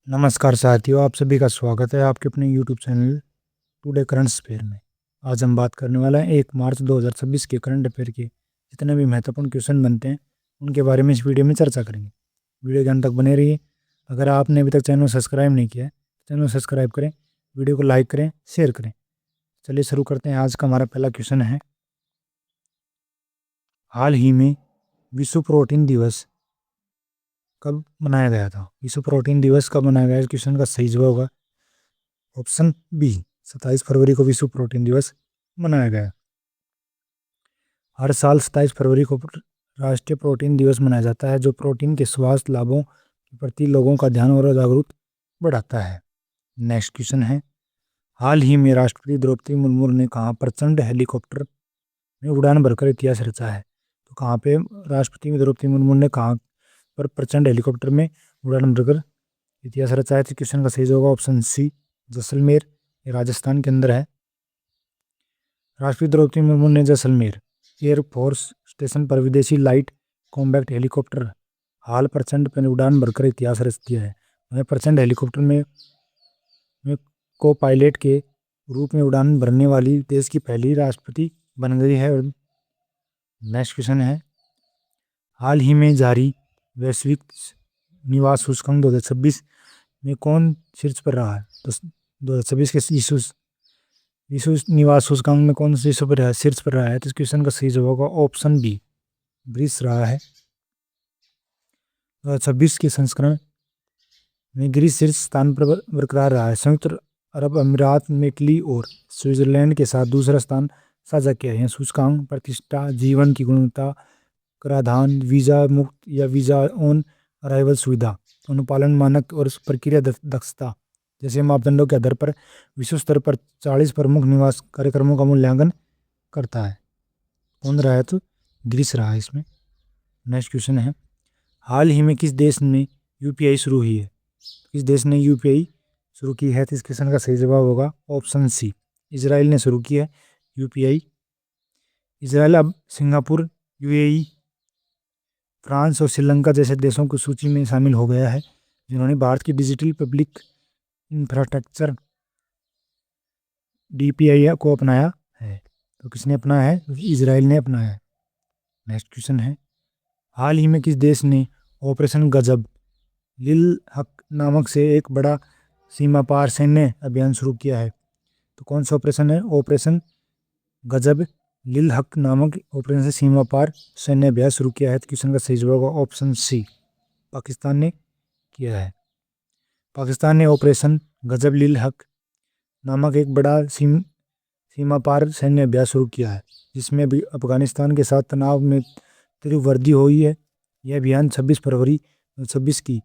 नमस्कार साथियों, आप सभी का स्वागत है आपके अपने YouTube channel today current affair में। आज हम बात करने वाला है 1 मार्च 2026 के करंट अफेयर के जितने भी महत्वपूर्ण क्वेश्चन बनते हैं उनके बारे में इस वीडियो में चर्चा करेंगे। वीडियो के अंत तक बने रहिए। अगर आपने अभी तक चैनल सब्सक्राइब नहीं किया है तो चैनल सब्सक्राइब करें, वीडियो को लाइक करें, शेयर करें। चलिए शुरू करते हैं। आज का हमारा पहला क्वेश्चन है, हाल ही में विश्व प्रोटीन दिवस कब मनाया गया था? विश्व प्रोटीन दिवस कब मनाया गया? इस क्वेश्चन का सही जवाब होगा ऑप्शन बी, 27 फरवरी को विश्व प्रोटीन दिवस मनाया गया। हर साल 27 फरवरी को राष्ट्रीय प्रोटीन दिवस मनाया जाता है, जो प्रोटीन के स्वास्थ्य लाभों के प्रति लोगों का ध्यान और जागरूकता बढ़ाता है। नेक्स्ट क्वेश्चन है, हाल ही में राष्ट्रपति द्रौपदी मुर्मू ने कहाँ प्रचंड हेलीकॉप्टर में उड़ान भरकर इतिहास रचा है? तो कहाँ पे राष्ट्रपति द्रौपदी मुर्मू ने कहाँ पर प्रचंड हेलीकॉप्टर में उड़ान भरकर इतिहास रचा है? तो क्वेश्चन का सही होगा ऑप्शन सी, जैसलमेर, ये राजस्थान के अंदर है। राष्ट्रपति द्रौपदी मुर्मू ने जैसलमेर एयरफोर्स स्टेशन पर विदेशी लाइट कॉम्बैट हेलीकॉप्टर हाल प्रचंड पर उड़ान भरकर इतिहास रच दिया है। वह प्रचंड हेलीकॉप्टर में को पायलट के रूप में उड़ान भरने वाली देश की पहली राष्ट्रपति बन गई है। और नेक्स्ट क्वेश्चन है, हाल ही में जारी वैश्विक निवास सूचकांक 2026 में कौन शीर्ष पर रहा है? तो 2026 के विश्व निवास सूचकांक में कौन शीर्ष पर रहा है? तो इस क्वेश्चन का सही जवाब होगा ऑप्शन बी, ग्रीस रहा है। 2026 के संस्करण में ग्रीस शीर्ष स्थान पर बरकरार रहा है। संयुक्त अरब अमीरात ने इटली और स्विट्जरलैंड के साथ दूसरा स्थान साझा किया है। यह सूचकांक प्रतिष्ठा, जीवन की गुणवत्ता, कराधान, वीजा मुक्त या वीजा ऑन अराइवल सुविधा, अनुपालन मानक और प्रक्रिया दक्षता जैसे मापदंडों के आधार पर विश्व स्तर पर 40 प्रमुख निवास कार्यक्रमों का मूल्यांकन करता है। कौन रहा है? तो ग्रीस रहा है इसमें। नेक्स्ट क्वेश्चन है, हाल ही में किस देश में यूपीआई शुरू हुई है? किस देश ने यूपीआई शुरू की है? तो इस क्वेश्चन का सही जवाब होगा ऑप्शन सी, इजराइल ने शुरू की है यूपीआई। इजराइल अब सिंगापुर, यूएई, फ्रांस और श्रीलंका जैसे देशों की सूची में शामिल हो गया है जिन्होंने भारत की डिजिटल पब्लिक इंफ्रास्ट्रक्चर डीपीआई को अपनाया है। तो किसने अपनाया है? इजराइल ने अपनाया है। नेक्स्ट क्वेश्चन है, हाल ही में किस देश ने ऑपरेशन गजब लिल हक नामक से एक बड़ा सीमा पार सैन्य अभियान शुरू किया है? तो कौन सा ऑपरेशन है? ऑपरेशन गजब लिल हक नामक ऑपरेशन से सीमा पार सैन्य अभियान शुरू किया है। तो क्वेश्चन का सही जवाब होगा ऑप्शन सी, पाकिस्तान ने किया है। पाकिस्तान ने ऑपरेशन गजब लिल हक नामक एक बड़ा सीमा पार सैन्य अभ्यास शुरू किया है, जिसमें भी अफगानिस्तान के साथ तनाव में तीव्र वृद्धि हुई है। यह अभियान 26 फरवरी 2026 की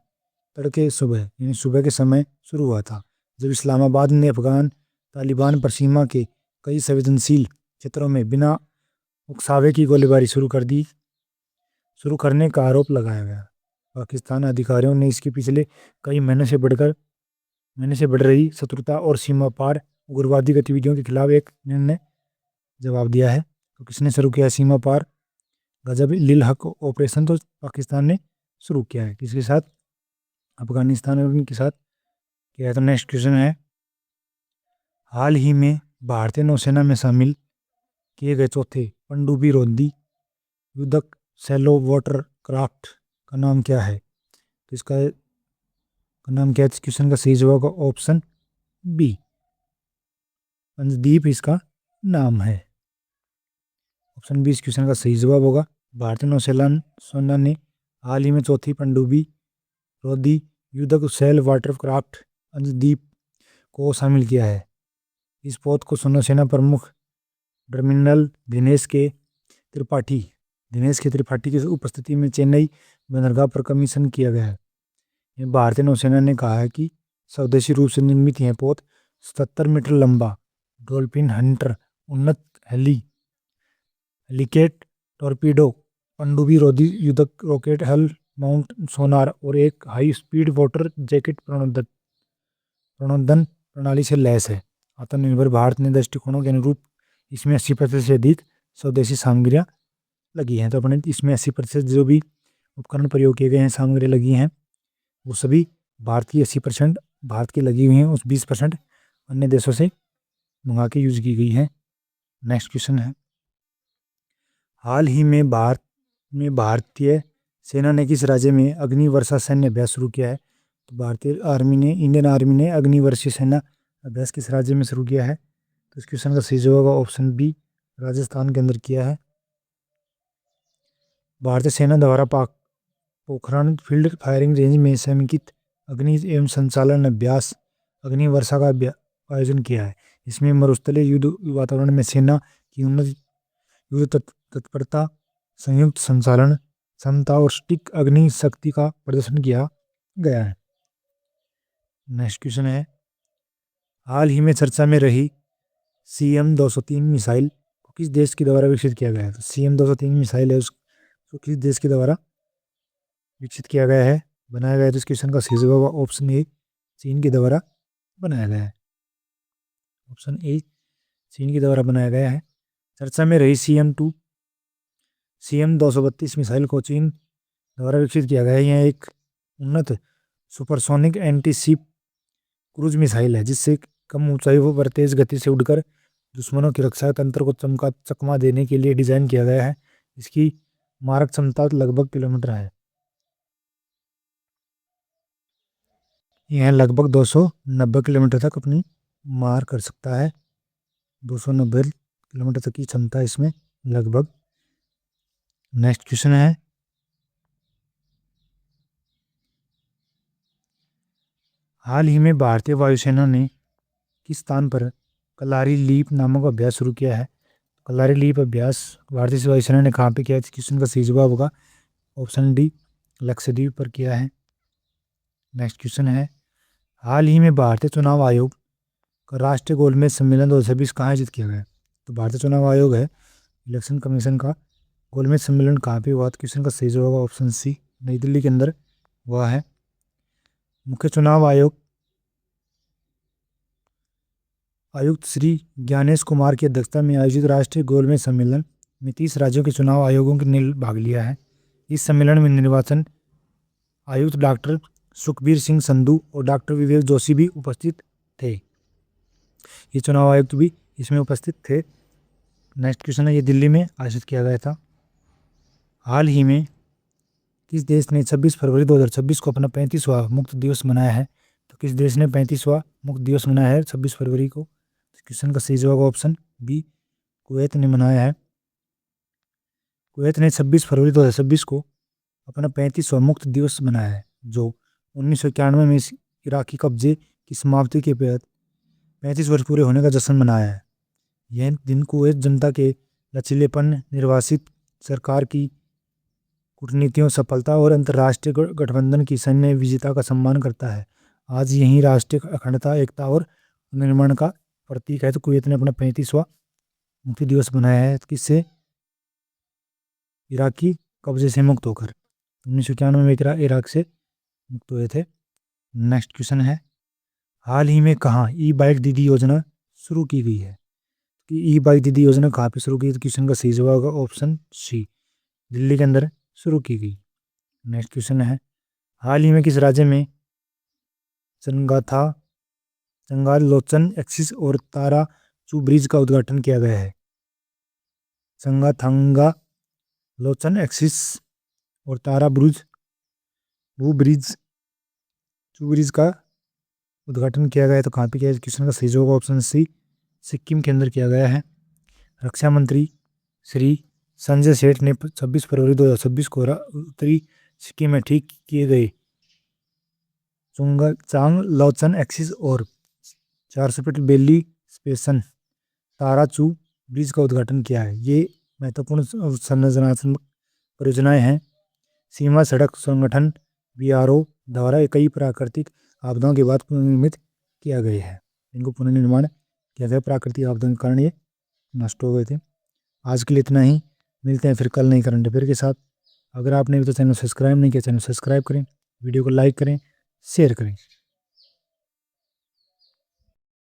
तड़के सुबह यानी सुबह के समय शुरू हुआ था, जब इस्लामाबाद ने अफगान तालिबान पर सीमा के कई संवेदनशील क्षेत्रों में बिना उकसावे की गोलीबारी शुरू करने का आरोप लगाया गया। पाकिस्तान अधिकारियों ने इसके पिछले कई महीनों से बढ़ रही शत्रुता और सीमा पार उग्रवादी गतिविधियों के खिलाफ एक निर्णय जवाब दिया है। तो किसने शुरू किया सीमा पार गजब लिल हक ऑपरेशन? तो पाकिस्तान ने शुरू किया है। किसके साथ? अफगानिस्तान और उनके साथ किया है। तो नेक्स्ट क्वेश्चन है, हाल ही में भारतीय नौसेना में शामिल किए गए चौथे पनडुब्बी रोधी युद्धक सैलो वाटर क्राफ्ट का नाम क्या है? तो इसका नाम क्या है? इस क्वेश्चन का सही जवाब होगा ऑप्शन बी, पंजदीप इसका नाम है। ऑप्शन बी इस क्वेश्चन का सही जवाब होगा। भारतीय नौसेना ने हाल ही में चौथी पनडुब्बी रोधी युद्धक सैल वाटरक्राफ्ट अंजदीप को शामिल किया है। इस पोत को नौसेना प्रमुख टर्मिनल दिनेश के त्रिपाठी की उपस्थिति में चेन्नई बंदरगाह पर कमीशन किया गया है। भारतीय नौसेना ने कहा है कि स्वदेशी रूप से निर्मित यह पोत 77 मीटर लंबा डॉल्फिन हंटर उन्नत हेलिकेट टॉर्पीडो पनडुब्बी रोधी युद्धक रॉकेट हल माउंट सोनार और एक हाई स्पीड वाटर जैकेट प्रणोदन प्रणाली से लैस है। आत्मनिर्भर भारत ने दृष्टिकोणों के अनुरूप इसमें 80% से अधिक स्वदेशी सामग्रियाँ लगी हैं। तो अपने इसमें 80% जो भी उपकरण प्रयोग किए गए हैं, सामग्री लगी हैं, वो सभी भारत की 80% भारत की लगी हुई हैं, उस 20% अन्य देशों से मंगा के यूज की गई है। नेक्स्ट क्वेश्चन है, हाल ही में भारतीय सेना ने किस राज्य में अग्निवर्षा सैन्य अभ्यास शुरू किया है? तो भारतीय आर्मी ने, इंडियन आर्मी ने अग्निवर्षीय सेना अभ्यास किस राज्य में शुरू किया है? तो इस क्वेश्चन का सही जवाब ऑप्शन बी, राजस्थान के अंदर किया है। भारतीय सेना द्वारा पोखरण फील्ड फायरिंग रेंज में समेकित अग्नि एवं संचालन अभ्यास अग्निवर्षा का आयोजन किया है। इसमें मरुस्थलीय युद्ध वातावरण में सेना की उन्नत युद्ध तत्परता, संयुक्त संचालन क्षमता और स्टिक अग्नि शक्ति का प्रदर्शन किया गया है। नेक्स्ट क्वेश्चन है, हाल ही में चर्चा में रही CM-203 मिसाइल को किस देश के द्वारा विकसित किया गया है? तो CM-203 मिसाइल है, उसको किस देश के द्वारा विकसित किया गया है, बनाया गया है? तो इस क्वेश्चन का सही जवाब ऑप्शन ए, चीन के द्वारा बनाया गया है। ऑप्शन ए, चीन के द्वारा बनाया गया है। चर्चा में रही CM-232 मिसाइल को चीन द्वारा विकसित किया गया है। यह एक उन्नत supersonic anti ship cruise missile है, जिससे कम ऊंचाई पर तेज गति से उड़कर दुश्मनों की रक्षा तंत्र को चकमा देने के लिए डिजाइन किया गया है। इसकी मारक क्षमता लगभग किलोमीटर है। यह लगभग 290 किलोमीटर तक अपनी मार कर सकता है। 290 किलोमीटर तक की क्षमता इसमें लगभग। नेक्स्ट क्वेश्चन है, हाल ही में भारतीय वायुसेना ने किस स्थान पर कलारी लीप नामक अभ्यास शुरू किया है? कलारी लीप अभ्यास भारतीय वायुसेना ने कहाँ पे किया है? इस क्वेश्चन का सही जवाब होगा ऑप्शन डी, लक्षद्वीप पर किया है। नेक्स्ट क्वेश्चन है, हाल ही में भारतीय चुनाव आयोग का राष्ट्रीय गोलमेज सम्मेलन 2026 कहाँ आयोजित किया गया? तो भारतीय चुनाव आयोग है, इलेक्शन कमीशन का गोलमेज सम्मेलन कहाँ पे हुआ? क्वेश्चन का सही जवाब ऑप्शन सी, नई दिल्ली के अंदर हुआ है। मुख्य चुनाव आयुक्त श्री ज्ञानेश कुमार की अध्यक्षता में आयोजित राष्ट्रीय गोलमेज सम्मेलन में 30 राज्यों के चुनाव आयोगों ने भाग लिया है। इस सम्मेलन में निर्वाचन आयुक्त डॉक्टर सुखबीर सिंह संधू और डॉक्टर विवेक जोशी भी उपस्थित थे। ये चुनाव आयुक्त भी इसमें उपस्थित थे। नेक्स्ट क्वेश्चन है, ये दिल्ली में आयोजित किया गया था। हाल ही में किस देश ने 26 फरवरी 2026 को अपना 35वां मुक्त दिवस मनाया है? तो किस देश ने 35वां मुक्त दिवस मनाया है 26 फरवरी को? क्वेश्चन का सही जवाब ऑप्शन बी, कुवैत ने मनाया है। कुवैत ने 26 फरवरी 2026 को अपना 35वां मुक्त दिवस मनाया है, जो 1991 में इराकी कब्जे की समाप्ति के बाद 35 वर्ष पूरे होने का जश्न मनाया है। यह दिन कुवैत जनता के लचीलेपन, निर्वासित सरकार की कूटनीतियों, सफलता और अंतर्राष्ट्रीय गठबंधन की सैन्य विजेता का सम्मान करता है। आज यही राष्ट्रीय अखंडता, एकता और निर्माण का प्रतीक है। तो कुवैत ने अपना 35वां मुक्ति दिवस मनाया है, किससे? इराकी कब्जे से मुक्त होकर। 1991 में इराक से मुक्त हुए थे। नेक्स्ट क्वेश्चन है, हाल ही में कहाँ ई बाइक दीदी योजना शुरू की गई है? कि ई बाइक दीदी योजना कहाँ पे शुरू की? तो क्वेश्चन का सही जवाब होगा ऑप्शन सी, दिल्ली के अंदर शुरू की गई। नेक्स्ट क्वेश्चन है, हाल ही में किस राज्य में चंगालोचन एक्सिस और ताराचू ब्रिज का उद्घाटन किया गया है? चंगाथंगा लोचन एक्सिस और तारा ब्रिज का उद्घाटन किया गया है। तो कहाँ पे किया है? क्वेश्चन का सही जवाब ऑप्शन सी, सिक्किम के अंदर किया गया है। रक्षा मंत्री श्री संजय सेठ ने 26 फरवरी 2026 को उत्तरी सिक्किम में ठीक किए गए चुंगचांग लोचन एक्सिस और 400 फीट बेली स्टेशन ताराचू ब्रिज का उद्घाटन किया है। ये महत्वपूर्ण संरचनात्मक परियोजनाएं हैं। सीमा सड़क संगठन BRO द्वारा कई प्राकृतिक आपदाओं के बाद पुनर्निर्मित किया गया है। इनको पुनर्निर्माण किया गया, प्राकृतिक आपदाओं के कारण ये नष्ट हो गए थे। आज के लिए इतना ही, मिलते हैं फिर कल नई करंट अफेयर के साथ। अगर आपने अभी तो चैनल सब्सक्राइब नहीं किया, चैनल सब्सक्राइब करें, वीडियो को लाइक करें, शेयर करें।